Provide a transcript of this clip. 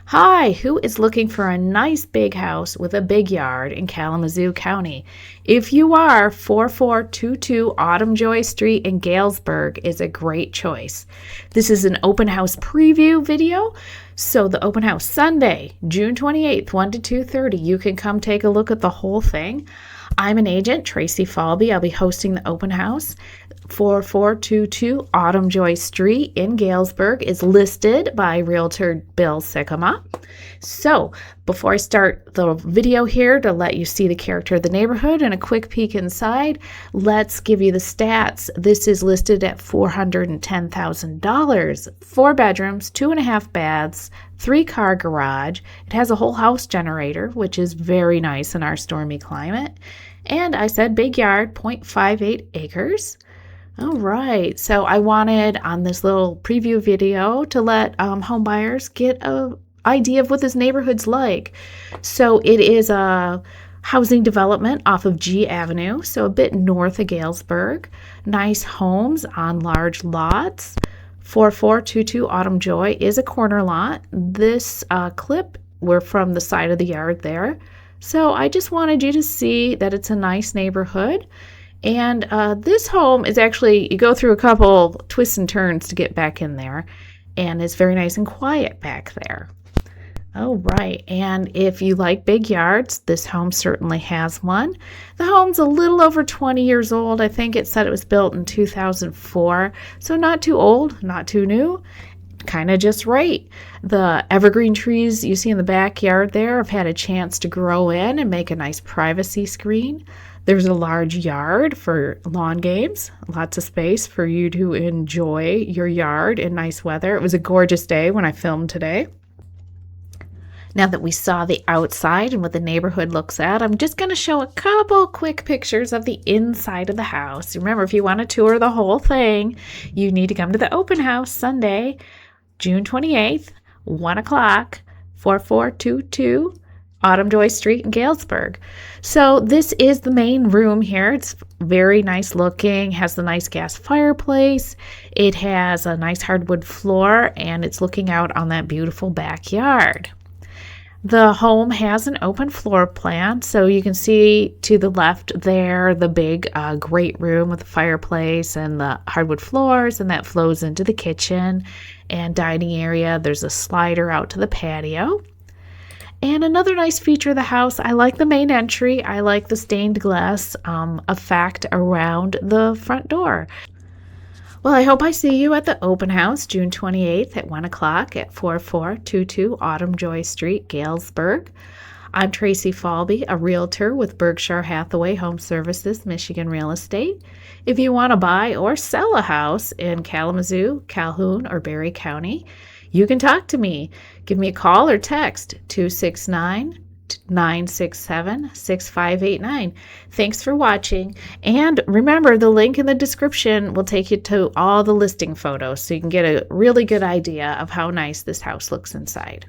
Hi, who is looking for a nice big house with a big yard in Kalamazoo County? If you are, 4422 Autumn Joy Street in Galesburg is a great choice. This is an open house preview video. So the open house Sunday, June 28th, 1 to 2:30. You can come take a look at the whole thing. I'm an agent, Tracy Falbe. I'll be hosting the open house. 4422 Autumn Joy Street in Galesburg is listed by Realtor Sikkema. So before I start the video here to let you see the character of the neighborhood and a quick peek inside, let's give you the stats. This is listed at $410,000, 4 bedrooms, 2.5 baths, 3-car garage. It has a whole house generator, which is very nice in our stormy climate. And I said big yard, 0.58 acres. All right, so I wanted on this little preview video to let home buyers get an idea of what this neighborhood's like. So it is a housing development off of G Avenue, so a bit north of Galesburg. Nice homes on large lots. 4422 Autumn Joy is a corner lot. This clip, we're from the side of the yard there. So I just wanted you to see that it's a nice neighborhood. And this home is actually, you go through a couple twists and turns to get back in there, and it's very nice and quiet back there. All right, and if you like big yards, this home certainly has one. The home's a little over 20 years old. I think it said it was built in 2004, so not too old, not too new, kind of just right. The evergreen trees you see in the backyard there have had a chance to grow in and make a nice privacy screen. There's a large yard for lawn games, lots of space for you to enjoy your yard in nice weather. It was a gorgeous day when I filmed today. Now that we saw the outside and what the neighborhood looks at, I'm just going to show a couple quick pictures of the inside of the house. Remember, if you want to tour the whole thing, you need to come to the open house Sunday, June 28th, 1 o'clock, 4422 Autumn Joy Street in Galesburg. So this is the main room here. It's very nice looking, has the nice gas fireplace. It has a nice hardwood floor, and it's looking out on that beautiful backyard. The home has an open floor plan, so you can see to the left there the big great room with the fireplace and the hardwood floors, and that flows into the kitchen and dining area. There's a slider out to the patio. And another nice feature of the house, I like the main entry. I like the stained glass effect around the front door. Well, I hope I see you at the open house June 28th at 1 o'clock at 4422 Autumn Joy Street, Galesburg. I'm Tracy Falbe, a realtor with Berkshire Hathaway HomeServices, Michigan Real Estate. If you want to buy or sell a house in Kalamazoo, Calhoun, or Berry County, you can talk to me. Give me a call or text 269-967-6589. Thanks for watching. And remember, the link in the description will take you to all the listing photos so you can get a really good idea of how nice this house looks inside.